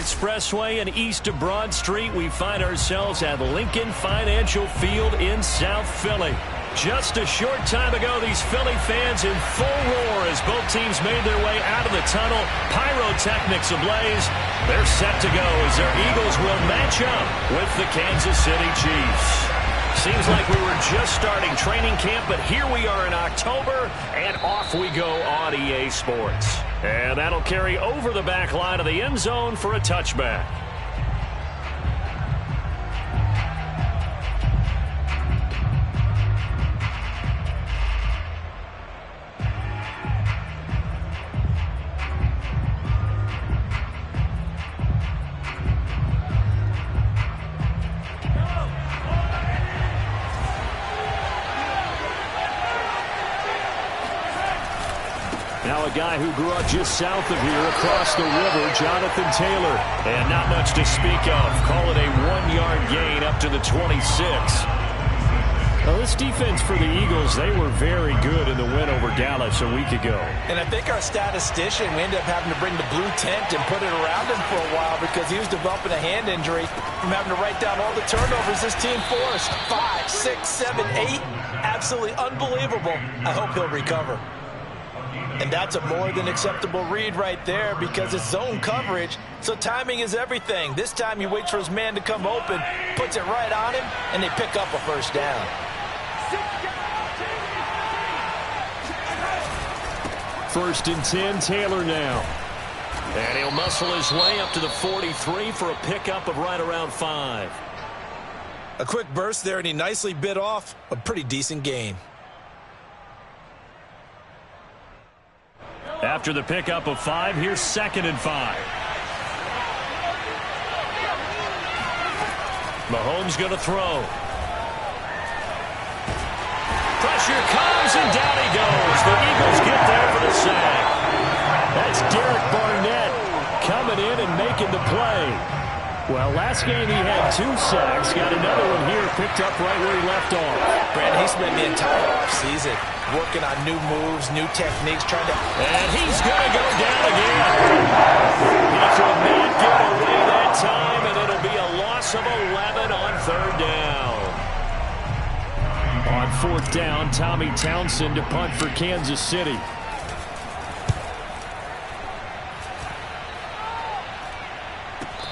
Expressway and east of Broad Street, we find ourselves at Lincoln Financial Field in South Philly. Just a short time ago, these Philly fans in full roar as both teams made their way out of the tunnel. Pyrotechnics ablaze. They're set to go as their Eagles will match up with the Kansas City Chiefs. Seems like we were just starting training camp, but here we are in October, and off we go on EA Sports. And that'll carry over the back line of the end zone for a touchback. Now a guy who grew up just south of here across the river, Jonathan Taylor. And not much to speak of. Call it a 1-yard gain up to the 26. Well, this defense for the Eagles, they were very good in the win over Dallas a week ago. And I think our statistician, we ended up having to bring the blue tent and put it around him for a while because he was developing a hand injury from having to write down all the turnovers this team forced. 5, 6, 7, 8. Absolutely unbelievable. I hope he'll recover. And that's a more than acceptable read right there because it's zone coverage, so timing is everything. This time he waits for his man to come open, puts it right on him, and they pick up a first down. First and 10, Taylor now. And he'll muscle his way up to the 43 for a pickup of right around 5. A quick burst there, and he nicely bit off a pretty decent gain. After the pickup of 5, here's 2nd and 5. Mahomes going to throw. Pressure comes, and down he goes. The Eagles get there for the sack. That's Derek Barnett coming in and making the play. Well, last game he had 2 sacks. Got another one here picked up right where he left off. Brandon, he spent the entire offseason working on new moves, new techniques, trying to... And he's going to go down again. He could not get away that time, and it'll be a loss of 11 on 3rd down. On 4th down, Tommy Townsend to punt for Kansas City.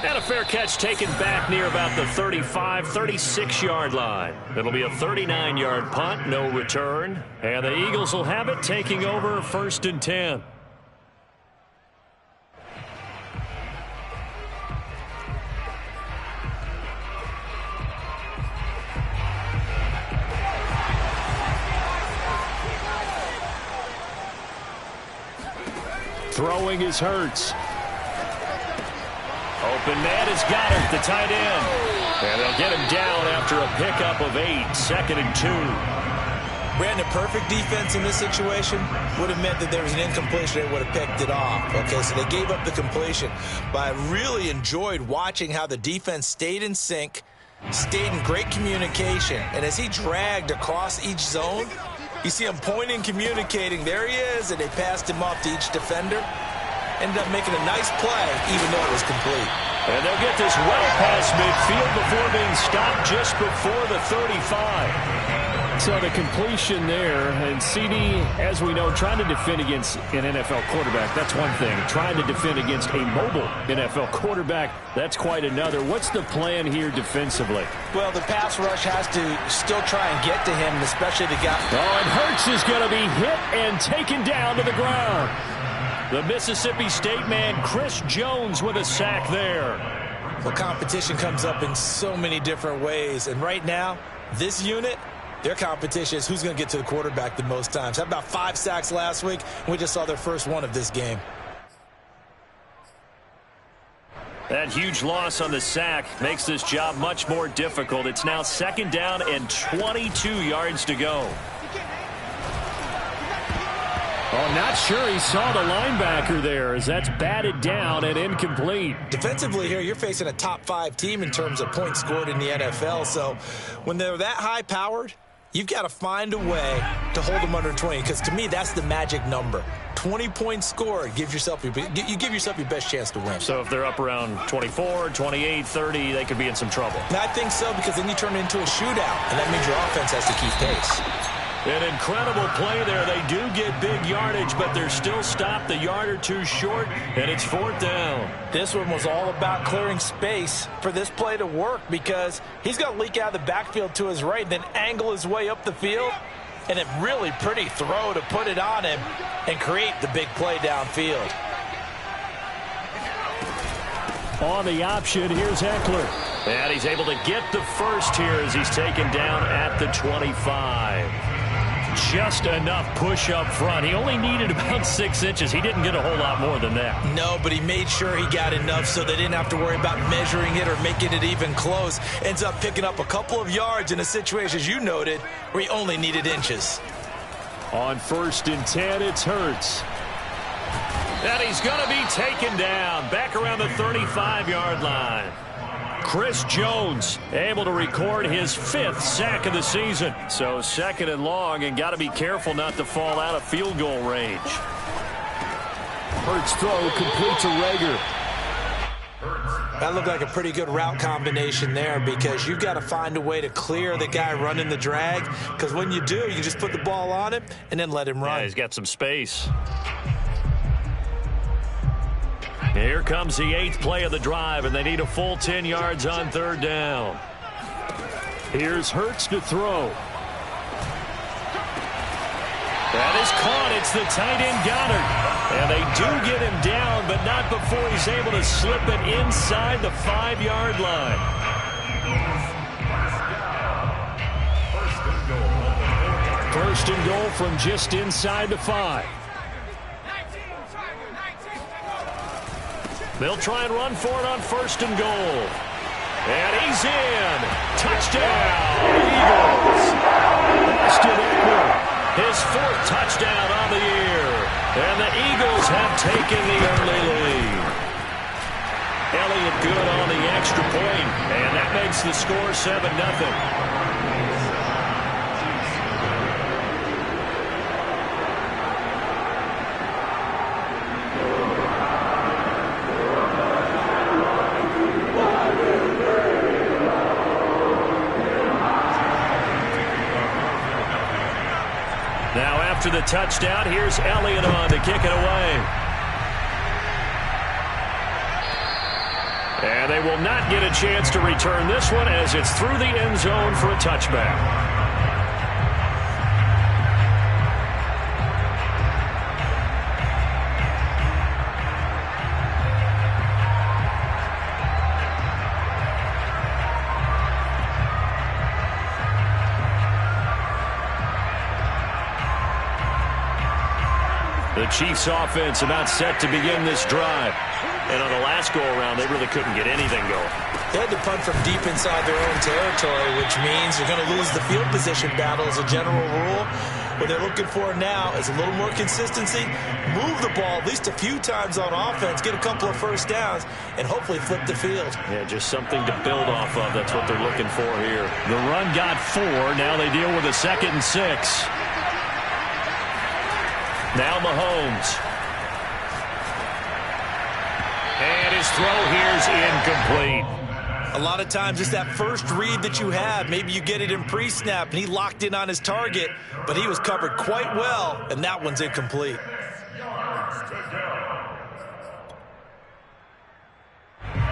And a fair catch taken back near about the 35, 36-yard line. It'll be a 39-yard punt, no return. And the Eagles will have it, taking over 1st and 10. Throwing is Hurts. Open man has got him, the tight end. And they'll get him down after a pickup of 8, 2nd and 2. Brandon, perfect defense in this situation would have meant that there was an incompletion. They would have picked it off. Okay, so they gave up the completion. But I really enjoyed watching how the defense stayed in sync, stayed in great communication. And as he dragged across each zone, you see him pointing, communicating. There he is, and they passed him off to each defender. Ended up making a nice play, even though it was complete. And they'll get this well past midfield before being stopped just before the 35. So the completion there, and CD, as we know, trying to defend against an NFL quarterback, that's one thing. Trying to defend against a mobile NFL quarterback, that's quite another. What's the plan here defensively? Well, the pass rush has to still try and get to him, especially the guy. Oh, and Hurts is going to be hit and taken down to the ground. The Mississippi State man, Chris Jones, with a sack there. Well, competition comes up in so many different ways. And right now, this unit, their competition is who's going to get to the quarterback the most times. How about 5 sacks last week? We just saw their first one of this game. That huge loss on the sack makes this job much more difficult. It's now 2nd down and 22 yards to go. Oh, not sure he saw the linebacker there as that's batted down and incomplete. Defensively here, you're facing a top 5 team in terms of points scored in the NFL. So when they're that high-powered, you've got to find a way to hold them under 20, because to me, that's the magic number. 20-point score, you give yourself your best chance to win. So if they're up around 24, 28, 30, they could be in some trouble. And I think so, because then you turn it into a shootout, and that means your offense has to keep pace. An incredible play there. They do get big yardage, but they're still stopped a yard or two short, and it's 4th down. This one was all about clearing space for this play to work, because he's going to leak out of the backfield to his right, then angle his way up the field, and a really pretty throw to put it on him and create the big play downfield. On the option, here's Eckler. And he's able to get the first here as he's taken down at the 25. Just enough push up front. He only needed about 6 inches. He didn't get a whole lot more than that. No, but he made sure he got enough so they didn't have to worry about measuring it or making it even close. Ends up picking up a couple of yards in a situation, as you noted, where he only needed inches. On 1st and 10, it's Hurts. And he's going to be taken down back around the 35-yard line. Chris Jones able to record his 5th sack of the season. So 2nd and long, and got to be careful not to fall out of field goal range. Hurts throw complete to Rager. That looked like a pretty good route combination there, because you've got to find a way to clear the guy running the drag, because when you do, you just put the ball on him and then let him run. Yeah, he's got some space. Here comes the 8th play of the drive, and they need a full 10 yards on 3rd down. Here's Hurts to throw. That is caught. It's the tight end Goddard. And they do get him down, but not before he's able to slip it inside the 5-yard line. First and goal from just inside the 5. They'll try and run for it on 1st and goal. And he's in. Touchdown, Eagles. Austin Eckler, his 4th touchdown on the year. And the Eagles have taken the early lead. Elliott good on the extra point, and that makes the score 7-0. After the touchdown, here's Elliott on to kick it away. And they will not get a chance to return this one, as it's through the end zone for a touchback. The Chiefs offense about set to begin this drive. And on the last go-around, they really couldn't get anything going. They had to punt from deep inside their own territory, which means you're going to lose the field position battle as a general rule. What they're looking for now is a little more consistency, move the ball at least a few times on offense, get a couple of first downs, and hopefully flip the field. Yeah, just something to build off of. That's what they're looking for here. The run got 4. Now they deal with a 2nd and 6. Now Mahomes. And his throw here's incomplete. A lot of times it's that first read that you have. Maybe you get it in pre-snap, and he locked in on his target, but he was covered quite well, and that one's incomplete.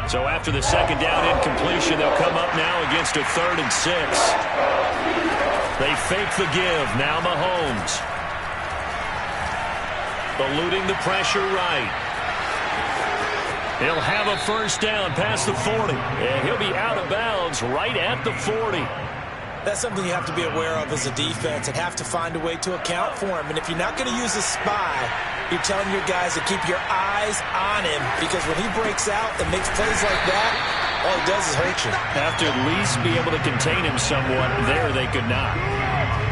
So after the 2nd down incompletion, they'll come up now against a 3rd and 6. They fake the give. Now Mahomes. Eluding the pressure right. He'll have a first down past the 40. And he'll be out of bounds right at the 40. That's something you have to be aware of as a defense and have to find a way to account for him. And if you're not going to use a spy, you're telling your guys to keep your eyes on him, because when he breaks out and makes plays like that, all he does is hurt you. Have to at least be able to contain him somewhat. There they could not.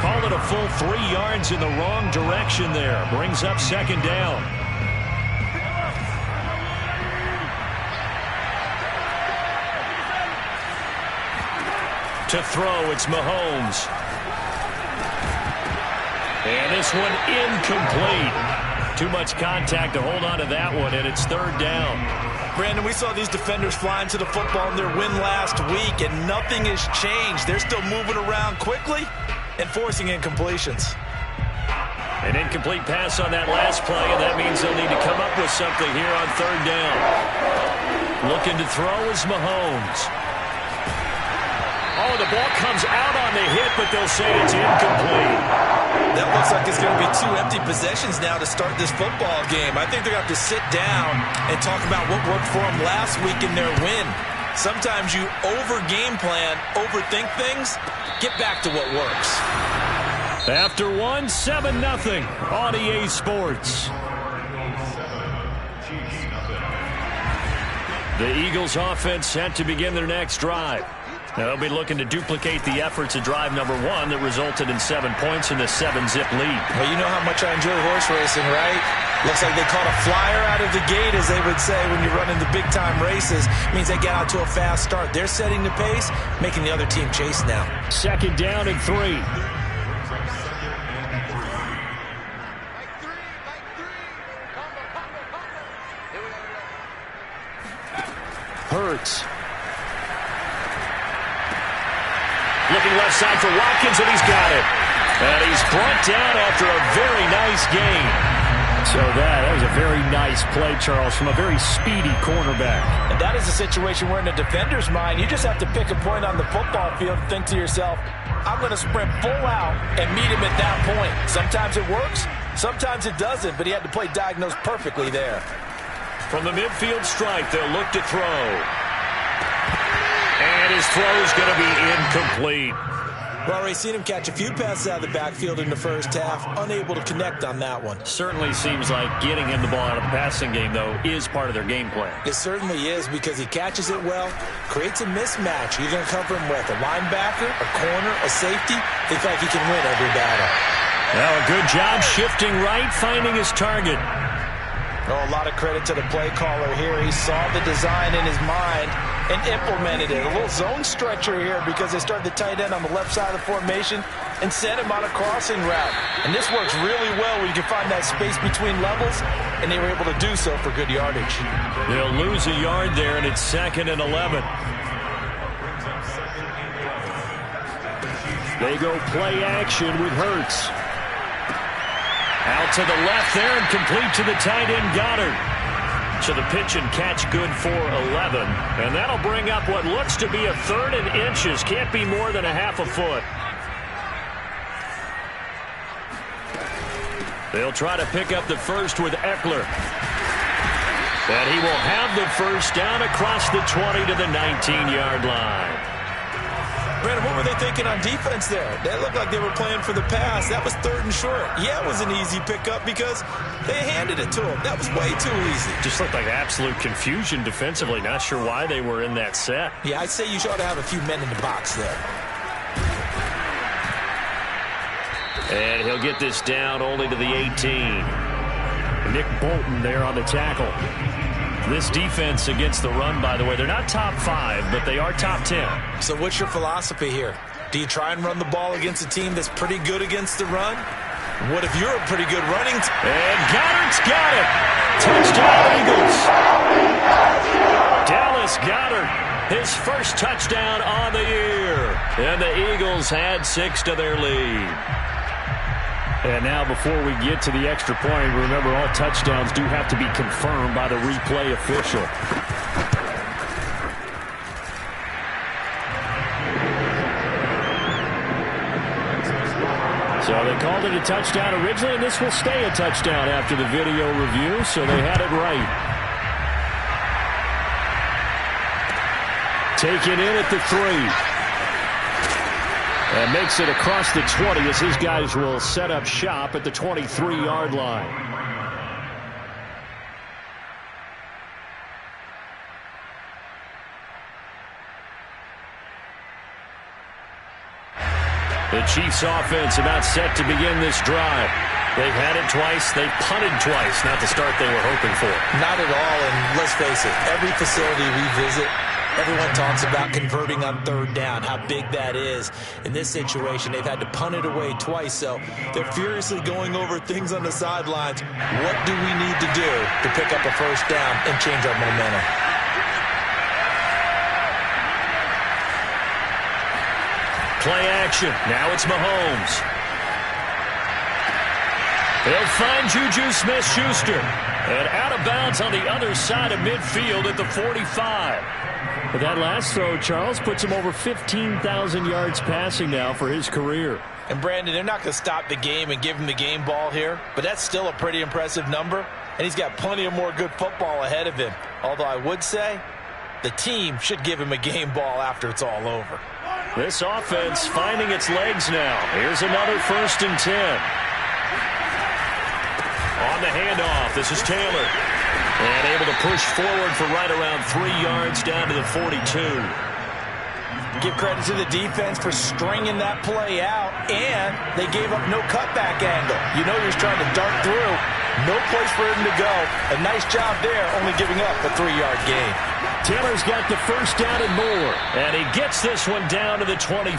Call it a full 3 yards in the wrong direction there. Brings up 2nd down. To throw, it's Mahomes. And this one incomplete. Too much contact to hold on to that one, and it's third down. Brandon, we saw these defenders flying to the football in their win last week, and nothing has changed. They're still moving around quickly and forcing incompletions. An incomplete pass on that last play, and that means they'll need to come up with something here on third down. Looking to throw is Mahomes. Oh, the ball comes out on the hit, but they'll say it's incomplete. That looks like it's going to be 2 empty possessions now to start this football game. I think they're going to have to sit down and talk about what worked for them last week in their win. Sometimes you over-game plan, overthink things, get back to what works. After 7-0 on EA Sports. The Eagles offense set to begin their next drive. Now they'll be looking to duplicate the efforts of drive number 1 that resulted in 7 points in the 7-zip lead. Well, you know how much I enjoy horse racing, right? Looks like they caught a flyer out of the gate, as they would say when you're running the big-time races. It means they get out to a fast start. They're setting the pace, making the other team chase now. 2nd down and 3. Hurts. Looking left side for Watkins, and he's got it. And he's brought down after a very nice gain. So that was a very nice play, Charles, from a very speedy cornerback. And that is a situation where in the defender's mind, you just have to pick a point on the football field and think to yourself, I'm going to sprint full out and meet him at that point. Sometimes it works, sometimes it doesn't, but he had to play diagnosed perfectly there. From the midfield stripe, they'll look to throw. And his throw's going to be incomplete. Well, we've seen him catch a few passes out of the backfield in the first half, unable to connect on that one. Certainly seems like getting him the ball out of the passing game, though, is part of their game plan. It certainly is, because he catches it well, creates a mismatch. You're going to cover him with a linebacker, a corner, a safety. Think like he can win every battle. Well, a good job shifting right, finding his target. Oh, a lot of credit to the play caller here. He saw the design in his mind and implemented it. A little zone stretcher here because they started the tight end on the left side of the formation and sent him on a crossing route. And this works really well when you can find that space between levels, and they were able to do so for good yardage. They'll lose a yard there, and it's 2nd and 11. They go play action with Hurts. Out to the left there and complete to the tight end Goddard. So the pitch and catch good for 11. And that'll bring up what looks to be a 3rd and inches. Can't be more than a half a foot. They'll try to pick up the first with Eckler. And he will have the first down across the 20 to the 19-yard line. Brandon, what were they thinking on defense there? They looked like they were playing for the pass. That was 3rd and short. Yeah, it was an easy pickup because they handed it to him. That was way too easy. Just looked like absolute confusion defensively. Not sure why they were in that set. Yeah, I'd say you ought to have a few men in the box there. And he'll get this down only to the 18. Nick Bolton there on the tackle. This defense against the run, by the way, they're not top 5, but they are top 10. So what's your philosophy here? Do you try and run the ball against a team that's pretty good against the run? What if you're a pretty good running team? And Goddard's got it. Touchdown, Eagles. Dallas Goedert, his first touchdown on the year. And the Eagles had 6 to their lead. And now before we get to the extra point, remember all touchdowns do have to be confirmed by the replay official. So they called it a touchdown originally, and this will stay a touchdown after the video review, so they had it right. Taken in at the 3. And makes it across the 20 as his guys will set up shop at the 23-yard line. The Chiefs offense about set to begin this drive. They've had it twice. They've punted twice. Not the start they were hoping for. Not at all, and let's face it, every facility we visit, Everyone talks about converting on third down, how big that is. In this situation, they've had to punt it away twice, so they're furiously going over things on the sidelines. What do we need to do to pick up a first down and change our momentum? Play action. Now it's Mahomes. He'll find Juju Smith-Schuster. And out of bounds on the other side of midfield at the 45. But that last throw, Charles, puts him over 15,000 yards passing now for his career. And, Brandon, they're not going to stop the game and give him the game ball here, but that's still a pretty impressive number, and he's got plenty of more good football ahead of him. Although I would say the team should give him a game ball after it's all over. This offense finding its legs now. Here's another 1st and 10. On the handoff, this is Taylor. And able to push forward for right around 3 yards down to the 42. Give credit to the defense for stringing that play out, and they gave up no cutback angle. You know he was trying to dart through. No place for him to go. A nice job there, only giving up a 3-yard gain. Taylor's got the first down and more, and he gets this one down to the 24.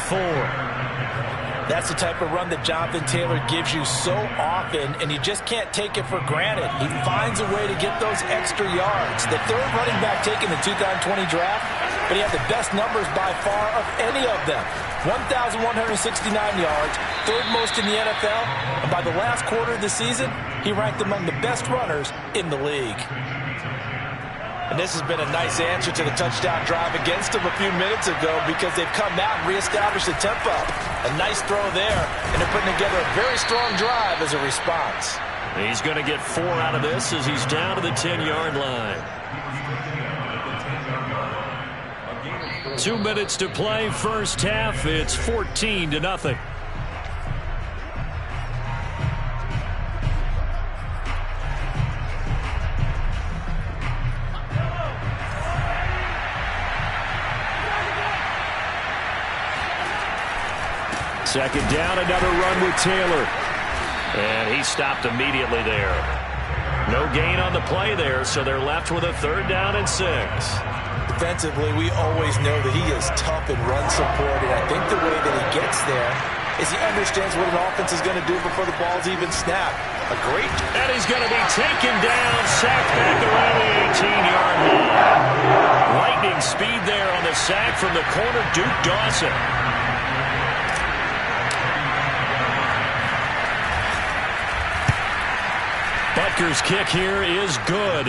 That's the type of run that Jonathan Taylor gives you so often, and you just can't take it for granted. He finds a way to get those extra yards. The third running back taken in the 2020 draft, but he had the best numbers by far of any of them. 1,169 yards, third most in the NFL, and by the last quarter of the season, he ranked among the best runners in the league. And this has been a nice answer to the touchdown drive against them a few minutes ago because they've come out and reestablished the tempo. A nice throw there, and they're putting together a very strong drive as a response. He's going to get 4 out of this as he's down to the 10-yard line. 2 minutes to play, first half. It's 14-0. Second down, another run with Taylor. And he stopped immediately there. No gain on the play there, so they're left with a 3rd down and 6. Defensively, we always know that he is tough in run support, and I think the way that he gets there is he understands what an offense is going to do before the ball's even snapped. A great... And he's going to be taken down, sacked back around the 18-yard line. Lightning speed there on the sack from the corner, Duke Dawson. Butker's kick here is good.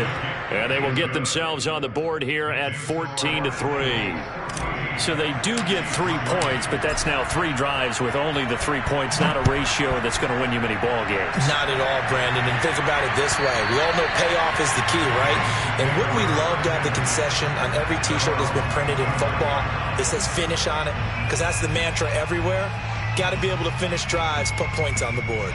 And they will get themselves on the board here at 14-3. So they do get 3 points, but that's now 3 drives with only the 3 points, not a ratio that's going to win you many ball games. Not at all, Brandon. And think about it this way. We all know payoff is the key, right? And wouldn't we love to have the concession on every T-shirt that's been printed in football that says finish on it? Because that's the mantra everywhere. Got to be able to finish drives, put points on the board.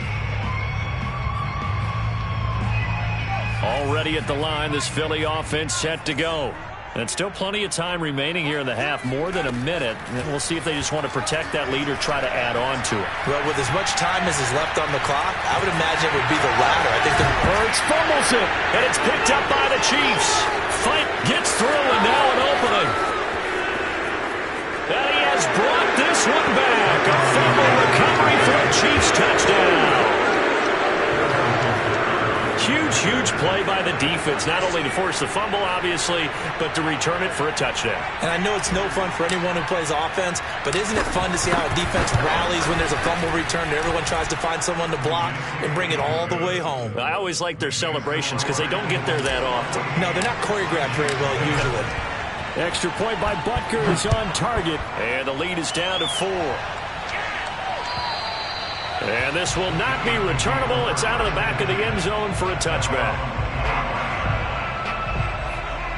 Already at the line, this Philly offense set to go. And still plenty of time remaining here in the half, more than a minute. And we'll see if they just want to protect that lead or try to add on to it. Well, with as much time as is left on the clock, I would imagine it would be the latter. I think the Birds fumbles it, and it's picked up by the Chiefs. Fight gets through, and now an opening. And he has brought this one back. A fumble recovery for a Chiefs touchdown. Huge play by the defense, not only to force the fumble, obviously, but to return it for a touchdown. And I know it's no fun for anyone who plays offense, but isn't it fun to see how a defense rallies when there's a fumble return and everyone tries to find someone to block and bring it all the way home? I always like their celebrations because they don't get there that often. No, they're not choreographed very well usually. Extra point by Butker is on target, and the lead is down to 4. And this will not be returnable. It's out of the back of the end zone for a touchback.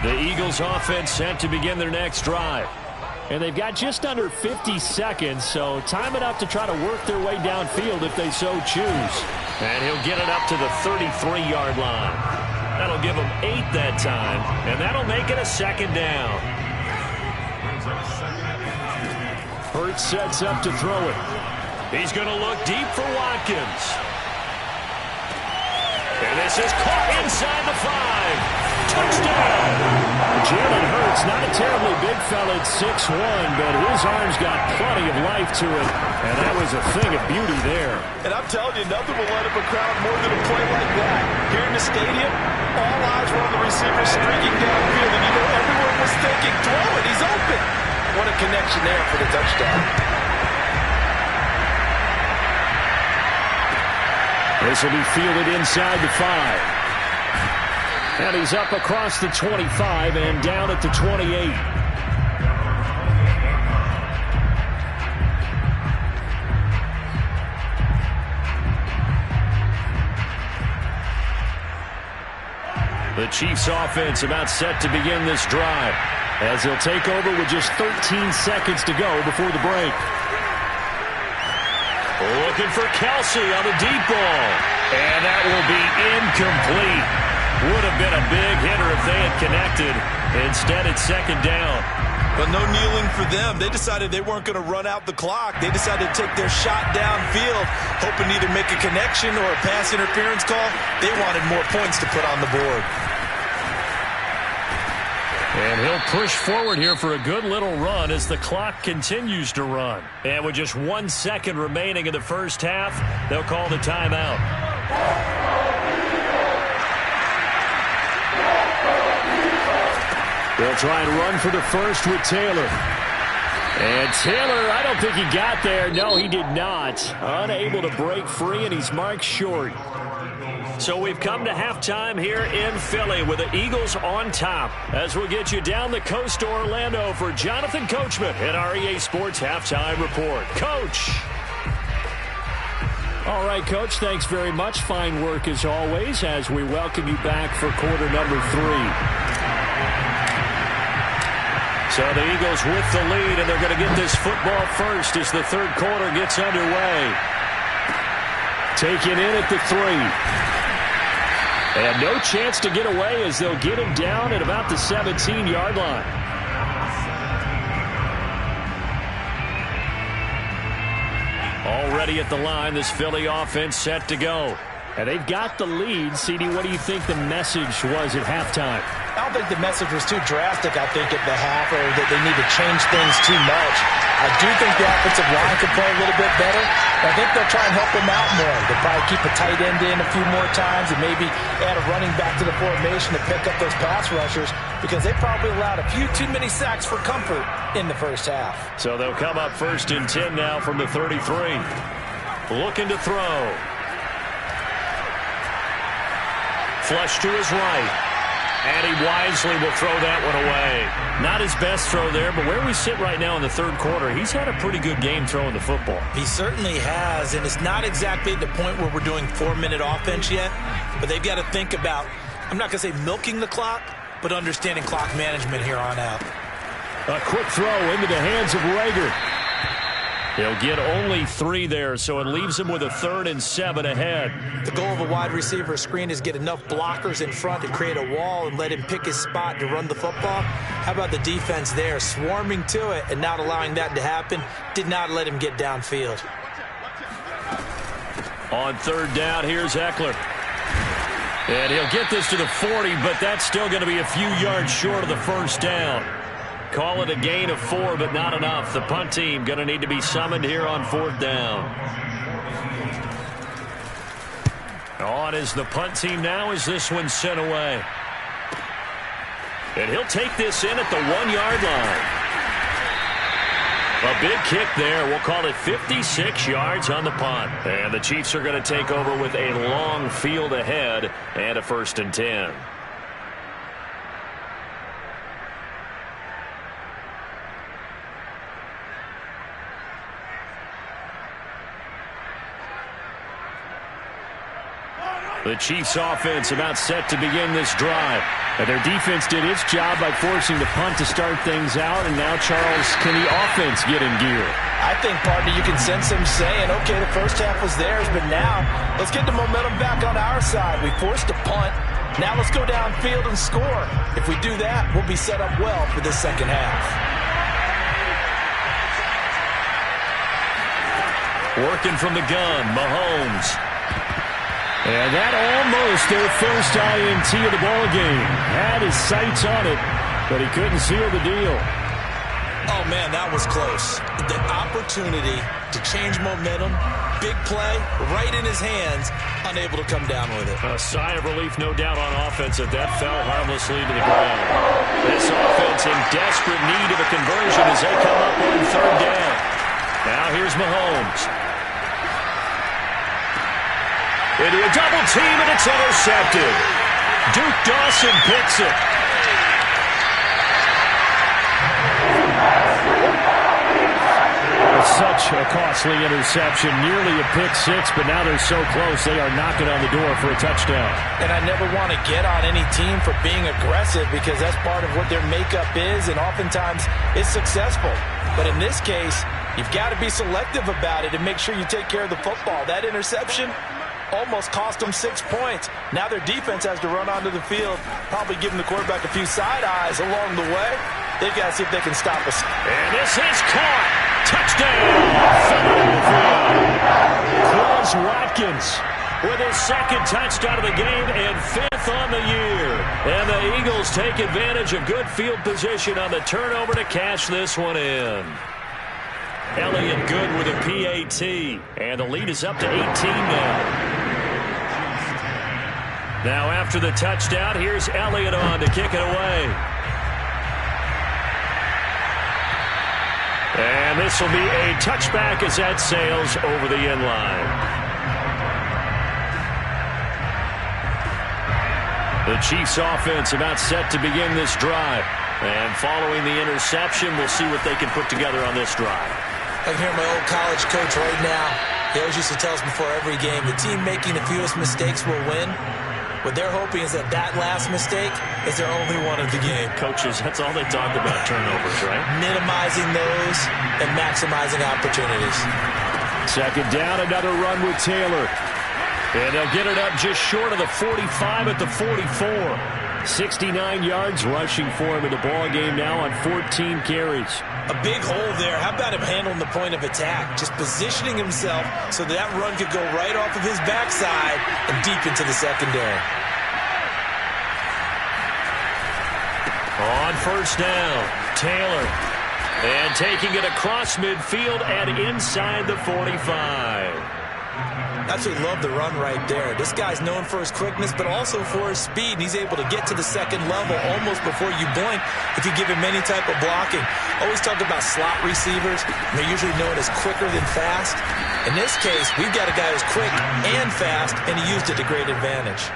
The Eagles offense set to begin their next drive. And they've got just under 50 seconds, so time enough to try to work their way downfield if they so choose. And he'll get it up to the 33-yard line. That'll give him 8 that time, and that'll make it a 2nd down. Hurts sets up to throw it. He's going to look deep for Watkins. And this is caught inside the 5. Touchdown! Jalen Hurts, not a terribly big fella at 6'1", but his arms got plenty of life to it, and that was a thing of beauty there. And I'm telling you, nothing will light up a crowd more than a play like that. Here in the stadium, all eyes were on the receiver streaking downfield, and you know everyone was thinking, throw it, he's open. What a connection there for the touchdown. This will be fielded inside the 5. And he's up across the 25 and down at the 28. The Chiefs offense about set to begin this drive as they'll take over with just 13 seconds to go before the break. Looking for Kelsey on the deep ball. And that will be incomplete. Would have been a big hitter if they had connected. Instead, it's second down. But no kneeling for them. They decided they weren't going to run out the clock. They decided to take their shot downfield, hoping to either make a connection or a pass interference call. They wanted more points to put on the board. And he'll push forward here for a good little run as the clock continues to run. And with just 1 second remaining in the first half, they'll call the timeout. They'll try and run for the first with Taylor. And Taylor, I don't think he got there. No, he did not. Unable to break free, and he's marked short. So we've come to halftime here in Philly with the Eagles on top. As we'll get you down the coast to Orlando for Jonathan Coachman at our EA Sports Halftime Report. Coach. All right, Coach, thanks very much. Fine work as always as we welcome you back for quarter number 3. So the Eagles with the lead, and they're going to get this football first as the third quarter gets underway. Taken in at the 3. And no chance to get away as they'll get him down at about the 17-yard line. Already at the line, this Philly offense set to go. And they've got the lead. CD, what do you think the message was at halftime? I don't think the message was too drastic, I think, at the half, or that they need to change things too much. I do think the offensive line could play a little bit better. I think they'll try and help them out more. They'll probably keep a tight end in a few more times and maybe add a running back to the formation to pick up those pass rushers because they probably allowed a few too many sacks for comfort in the first half. So they'll come up 1st and 10 now from the 33. Looking to throw. Flush to his right. And he wisely will throw that one away. Not his best throw there, but where we sit right now in the third quarter, he's had a pretty good game throwing the football. He certainly has, and it's not exactly at the point where we're doing 4-minute offense yet, but they've got to think about, I'm not going to say milking the clock, but understanding clock management here on out. A quick throw into the hands of Rager. He'll get only 3 there, so it leaves him with a 3rd and 7 ahead. The goal of a wide receiver screen is get enough blockers in front to create a wall and let him pick his spot to run the football. How about the defense there, swarming to it and not allowing that to happen? Did not let him get downfield. On 3rd down, here's Eckler. And he'll get this to the 40, but that's still going to be a few yards short of the first down. Call it a gain of 4, but not enough. The punt team going to need to be summoned here on 4th down. On is the punt team now as this one's sent away. And he'll take this in at the 1-yard line. A big kick there. We'll call it 56 yards on the punt. And the Chiefs are going to take over with a long field ahead and a 1st and 10. The Chiefs offense about set to begin this drive. And their defense did its job by forcing the punt to start things out. And now, Charles, can the offense get in gear? I think, partner, you can sense them saying, okay, the first half was theirs, but now let's get the momentum back on our side. We forced a punt. Now let's go downfield and score. If we do that, we'll be set up well for this second half. Working from the gun, Mahomes. And that almost their first INT of the ball game. Had his sights on it, but he couldn't seal the deal. Oh, man, that was close. The opportunity to change momentum, big play, right in his hands, unable to come down with it. A sigh of relief, no doubt, on offense that fell harmlessly to the ground. This offense in desperate need of a conversion as they come up on third down. Now here's Mahomes. Into a double team, and it's intercepted. Duke Dawson picks it. Such a costly interception, nearly a pick six, but now they're so close they are knocking on the door for a touchdown. And I never want to get on any team for being aggressive because that's part of what their makeup is, and oftentimes it's successful. But in this case, you've got to be selective about it and make sure you take care of the football. That interception almost cost them 6 points. Now their defense has to run onto the field, probably giving the quarterback a few side eyes along the way. They've got to see if they can stop us. And this is caught. Touchdown, Philadelphia. Quez Watkins with his second touchdown of the game and fifth on the year. And the Eagles take advantage of good field position on the turnover to cash this one in. Elliott good with a PAT. And the lead is up to 18 now. Now after the touchdown, here's Elliott on to kick it away. And this will be a touchback as that sails over the end line. The Chiefs offense about set to begin this drive. And following the interception, we'll see what they can put together on this drive. I can hear my old college coach right now. He always used to tell us before every game, the team making the fewest mistakes will win. What they're hoping is that last mistake is their only one of the game. Coaches, that's all they talk about, turnovers, right? Minimizing those and maximizing opportunities. Second down, another run with Taylor. And they'll get it up just short of the 45 at the 44. 69 yards rushing for him in the ball game now on 14 carries. A big hole there. How about him handling the point of attack? Just positioning himself so that run could go right off of his backside and deep into the secondary. On first down, Taylor. And taking it across midfield and inside the 45. Absolutely love the run right there. This guy's known for his quickness, but also for his speed. And he's able to get to the second level almost before you blink if you give him any type of blocking. Always talk about slot receivers. They're usually known as quicker than fast. In this case, we've got a guy who's quick and fast, and he used it to great advantage.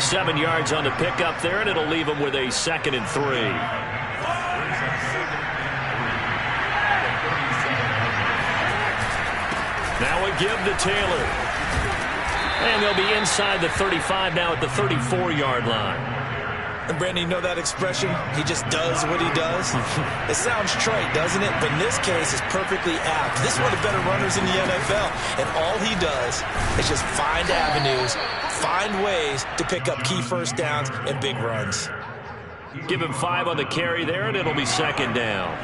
7 yards on the pickup there, and it'll leave him with a 2nd and 3. Now a give to Taylor. And they'll be inside the 35 now at the 34-yard line. And Brandon, you know that expression? He just does what he does. It sounds trite, doesn't it? But in this case, it's perfectly apt. This is one of the better runners in the NFL. And all he does is just find avenues, find ways to pick up key first downs and big runs. Give him 5 on the carry there, and it'll be 2nd down.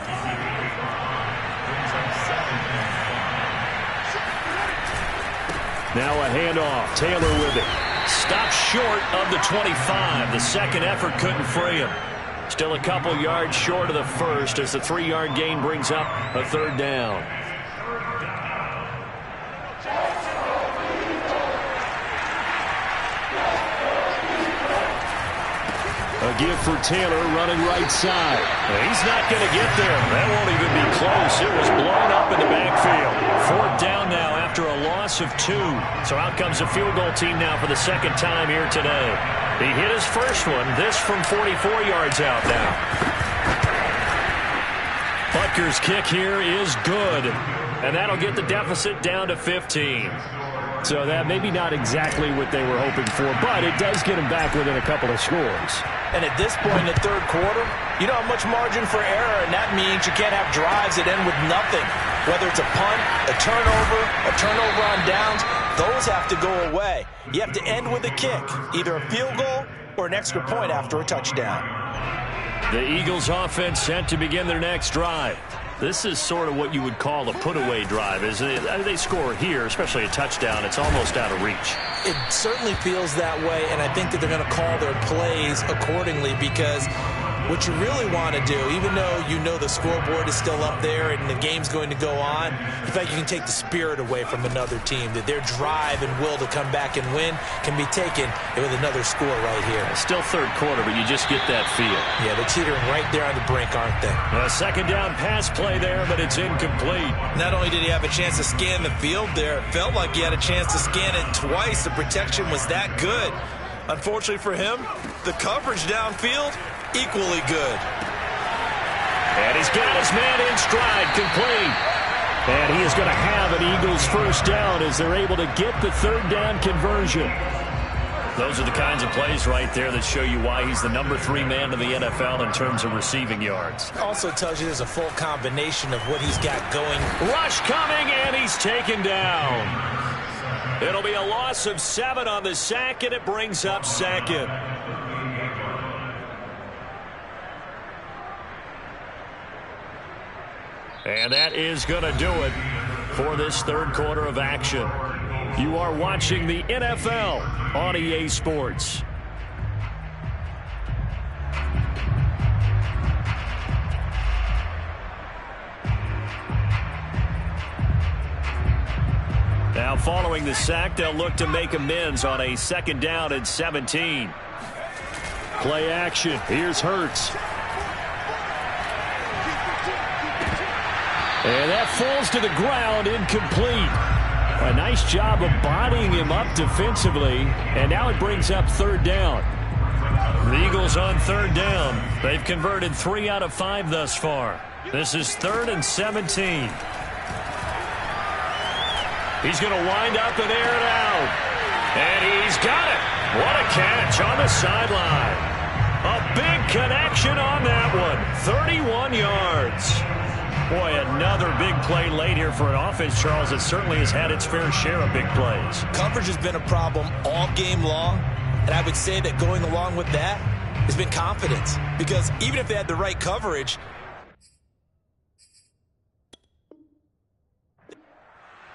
Now a handoff. Taylor with it. Stopped short of the 25. The second effort couldn't free him. Still a couple yards short of the first as the 3-yard gain brings up a 3rd down. A give for Taylor running right side. He's not going to get there. That won't even be close. It was blown up in the backfield. 4th down now after a loss of 2. So out comes the field goal team now for the 2nd time here today. He hit his first one. This from 44 yards out now. Butker's kick here is good. And that'll get the deficit down to 15. So that maybe not exactly what they were hoping for, but it does get them back within a couple of scores. And at this point in the 3rd quarter, you don't have much margin for error, and that means you can't have drives that end with nothing. Whether it's a punt, a turnover on downs, those have to go away. You have to end with a kick, either a field goal or an extra point after a touchdown. The Eagles offense set to begin their next drive. This is sort of what you would call a put-away drive, isn't it? They score here, especially a touchdown. It's almost out of reach. It certainly feels that way, and I think that they're going to call their plays accordingly because what you really want to do, even though you know the scoreboard is still up there and the game's going to go on, in fact, you can take the spirit away from another team, that their drive and will to come back and win can be taken with another score right here. Still third quarter, but you just get that feel. Yeah, they're teetering right there on the brink, aren't they? A second down pass play there, but it's incomplete. Not only did he have a chance to scan the field there, it felt like he had a chance to scan it twice. The protection was that good. Unfortunately for him, the coverage downfield, equally good. And he's got his man in stride, complete. And he is going to have an Eagles first down as they're able to get the third down conversion. Those are the kinds of plays right there that show you why he's the number 3 man in the NFL in terms of receiving yards. Also tells you there's a full combination of what he's got going. Rush coming, and he's taken down. It'll be a loss of 7 on the sack, and it brings up second. And that is going to do it for this third quarter of action. You are watching the NFL on EA Sports. Now following the sack, they'll look to make amends on a second down and 17. Play action. Here's Hurts. And that falls to the ground, incomplete. A nice job of bodying him up defensively, and now it brings up third down. The Eagles on third down. They've converted 3 out of 5 thus far. This is 3rd and 17. He's going to wind up and air it out. And he's got it. What a catch on the sideline. A big connection on that one. 31 yards. Boy, another big play late here for an offense, Charles, that certainly has had its fair share of big plays. Coverage has been a problem all game long, and I would say that going along with that has been confidence. Because even if they had the right coverage,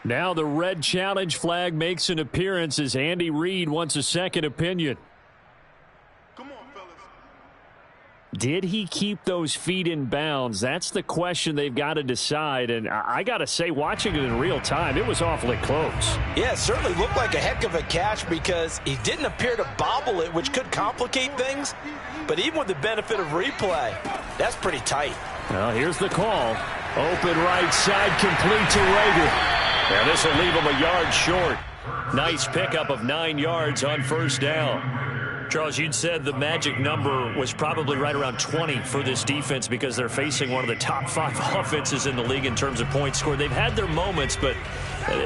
now the red challenge flag makes an appearance as Andy Reid wants a second opinion. Did he keep those feet in bounds? That's the question they've got to decide. And I got to say, watching it in real time, it was awfully close. Yeah, it certainly looked like a heck of a catch because he didn't appear to bobble it, which could complicate things. But even with the benefit of replay, that's pretty tight. Well, here's the call. Open right side, complete to Rager. And this will leave him a yard short. Nice pickup of 9 yards on first down. Charles, you'd said the magic number was probably right around 20 for this defense because they're facing one of the top 5 offenses in the league in terms of points scored. They've had their moments, but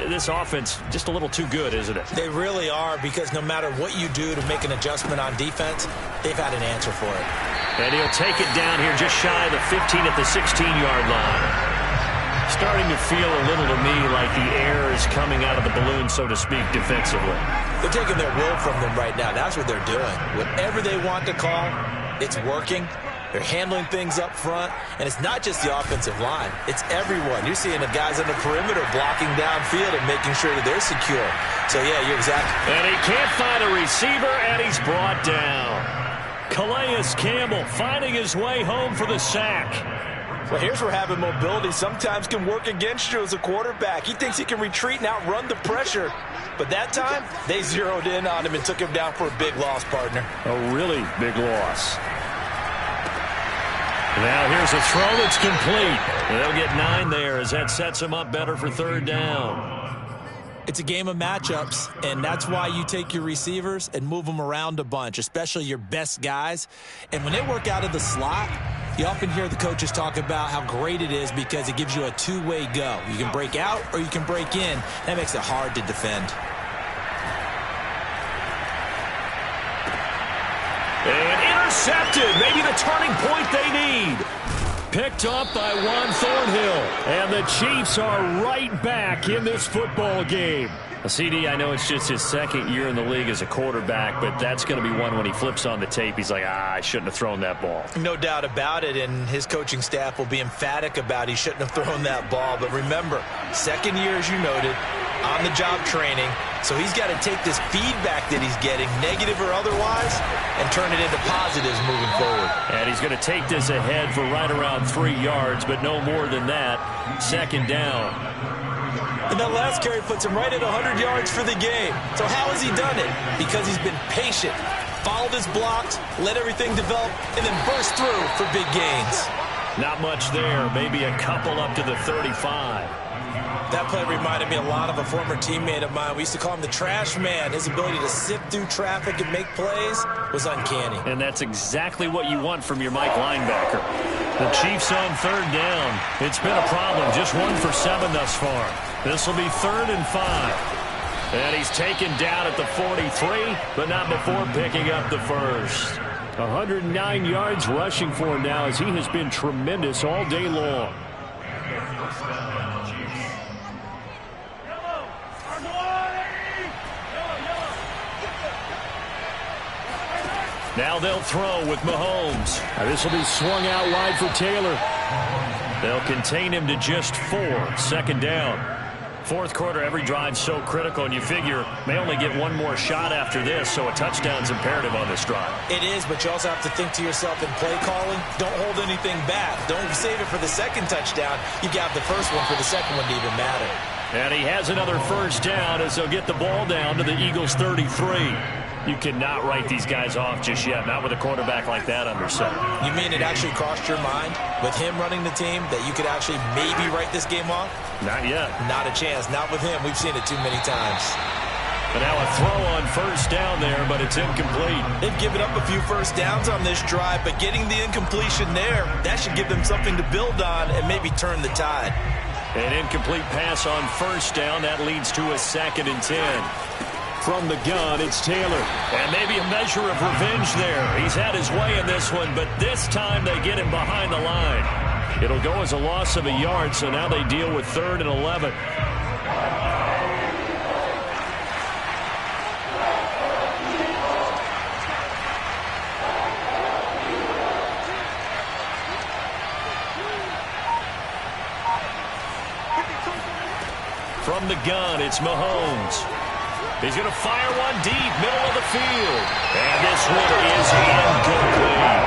this offense just a little too good, isn't it? They really are, because no matter what you do to make an adjustment on defense, they've had an answer for it. And he'll take it down here just shy of the 15 at the 16-yard line. Starting to feel a little to me like the air is coming out of the balloon, so to speak, defensively. They're taking their will from them right now. That's what they're doing. Whatever they want to call, it's working. They're handling things up front. And it's not just the offensive line. It's everyone. You're seeing the guys on the perimeter blocking downfield and making sure that they're secure. So, yeah, you're exactly. And he can't find a receiver, and he's brought down. Calais Campbell finding his way home for the sack. Well, here's where having mobility sometimes can work against you as a quarterback. He thinks he can retreat and outrun the pressure. But that time, they zeroed in on him and took him down for a big loss, partner. A really big loss. Now here's a throw that's complete. They'll get 9 there as that sets him up better for third down. It's a game of matchups, and that's why you take your receivers and move them around a bunch, especially your best guys. And when they work out of the slot, you often hear the coaches talk about how great it is because it gives you a two-way go. You can break out or you can break in. That makes it hard to defend. And intercepted. Maybe the turning point they need. Picked up by Juan Thornhill. And the Chiefs are right back in this football game. CD, I know it's just his second year in the league as a quarterback, but that's going to be one when he flips on the tape, he's like, I shouldn't have thrown that ball. No doubt about it, and his coaching staff will be emphatic about he shouldn't have thrown that ball. But remember, second year, as you noted, on-the-job training, so he's got to take this feedback that he's getting, negative or otherwise, and turn it into positives moving forward. And he's going to take this ahead for right around 3 yards, but no more than that. Second down. And that last carry puts him right at 100 yards for the game. So how has he done it? Because he's been patient, followed his blocks, let everything develop, and then burst through for big gains. Not much there. Maybe a couple up to the 35. That play reminded me a lot of a former teammate of mine. We used to call him the trash man. His ability to sift through traffic and make plays was uncanny. And that's exactly what you want from your Mike linebacker. The Chiefs on third down. It's been a problem. Just 1 for 7 thus far. This will be 3rd and 5. And he's taken down at the 43, but not before picking up the first. 109 yards rushing for him now as he has been tremendous all day long. Now they'll throw with Mahomes. This will be swung out wide for Taylor. They'll contain him to just 4. Second down. Fourth quarter, every drive's so critical, and you figure may only get one more shot after this, so a touchdown's imperative on this drive. It is, but you also have to think to yourself in play calling, don't hold anything back. Don't save it for the second touchdown. You got the first one for the second one to even matter. And he has another first down as they'll get the ball down to the Eagles' 33. You cannot write these guys off just yet, not with a quarterback like that under center. You mean it actually crossed your mind with him running the team that you could actually maybe write this game off? Not yet. Not a chance. Not with him. We've seen it too many times. But now a throw on first down there, but it's incomplete. They've given up a few first downs on this drive, but getting the incompletion there, that should give them something to build on and maybe turn the tide. An incomplete pass on first down. That leads to a 2nd and 10. From the gun, it's Taylor. And maybe a measure of revenge there. He's had his way in this one, but this time they get him behind the line. It'll go as a loss of a yard, so now they deal with 3rd and 11. From the gun, it's Mahomes. He's going to fire one deep, middle of the field. And this one is incomplete.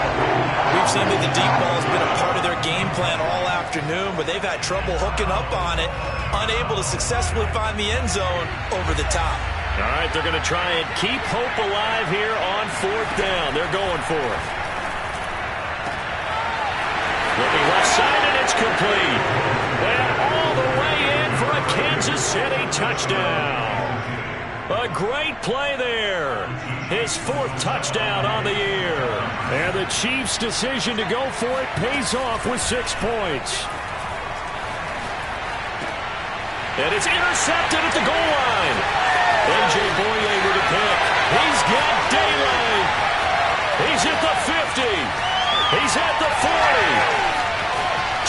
We've seen that the deep ball has been a part of their game plan all afternoon, but they've had trouble hooking up on it, unable to successfully find the end zone over the top. All right, they're going to try and keep hope alive here on 4th down. They're going for it. Looking left side, and it's complete. And all the way in for a Kansas City touchdown. A great play there. His 4th touchdown on the year. And the Chiefs' decision to go for it pays off with 6 points. And it's intercepted at the goal line. A.J. Boye with a pick. He's got daylight. He's at the 50. He's at the 40.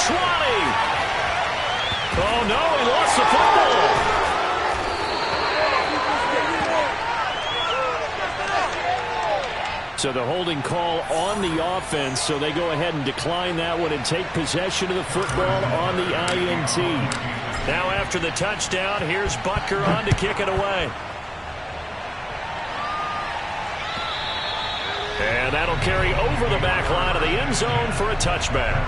20. Oh, no, he lost the football. So the holding call on the offense, so they go ahead and decline that one and take possession of the football on the INT. Now after the touchdown, here's Butker on to kick it away. And that'll carry over the back line of the end zone for a touchback.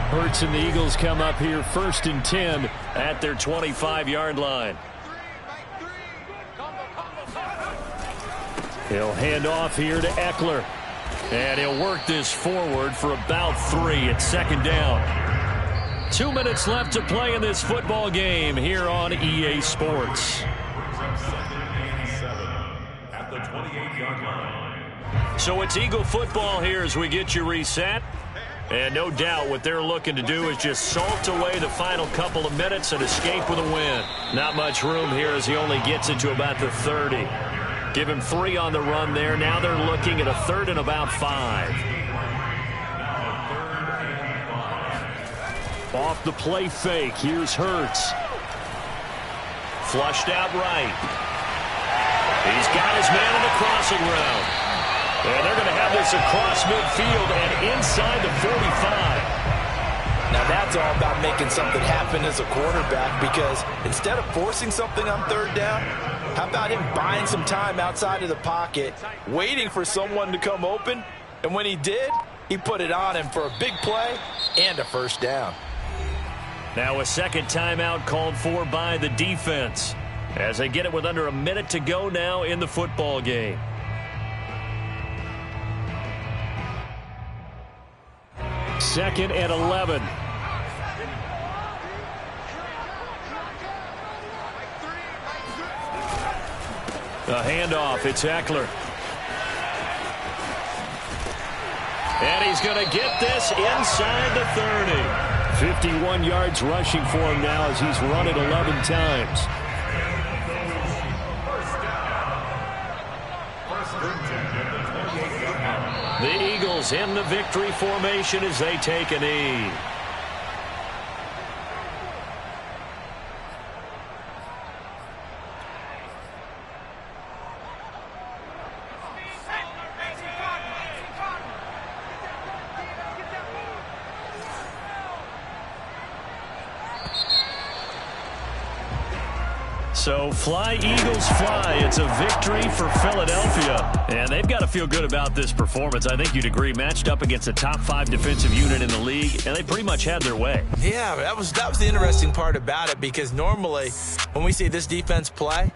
Hurts and the Eagles come up here 1st and 10 at their 25-yard line. He'll hand off here to Eckler. And he'll work this forward for about 3 at 2nd down. 2 minutes left to play in this football game here on EA Sports. At the 28-yard line. So it's Eagle football here as we get you reset. And no doubt what they're looking to do is just salt away the final couple of minutes and escape with a win. Not much room here as he only gets it to about the 30. Give him 3 on the run there. Now they're looking at a 3rd and about 5. Off the play fake. Here's Hurts. Flushed out right. He's got his man in the crossing route. And they're going to have this across midfield and inside the 45. Now that's all about making something happen as a quarterback, because instead of forcing something on third down, how about him buying some time outside of the pocket, waiting for someone to come open, and when he did, he put it on him for a big play and a first down. Now a second timeout called for by the defense as they get it with under a minute to go now in the football game. Second and 11. A handoff. It's Eckler. And he's going to get this inside the 30. 51 yards rushing for him now as he's run it 11 times. The Eagles in the victory formation as they take a knee. So fly, Eagles, fly. It's a victory for Philadelphia. And they've got to feel good about this performance. I think you'd agree, matched up against a top 5 defensive unit in the league, and they pretty much had their way. Yeah, that was the interesting part about it, because normally when we see this defense play,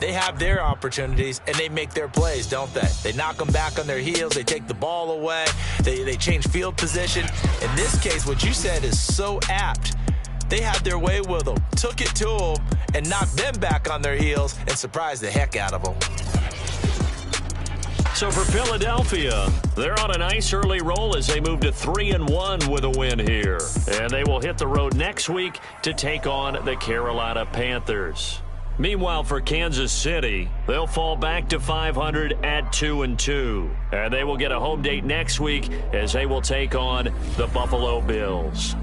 they have their opportunities and they make their plays, don't they? They knock them back on their heels. They take the ball away. They change field position. In this case, what you said is so apt. They had their way with them, took it to them, and knocked them back on their heels and surprised the heck out of them. So for Philadelphia, they're on a nice early roll as they move to 3-1 with a win here. And they will hit the road next week to take on the Carolina Panthers. Meanwhile, for Kansas City, they'll fall back to 500 at 2-2. And they will get a home date next week as they will take on the Buffalo Bills.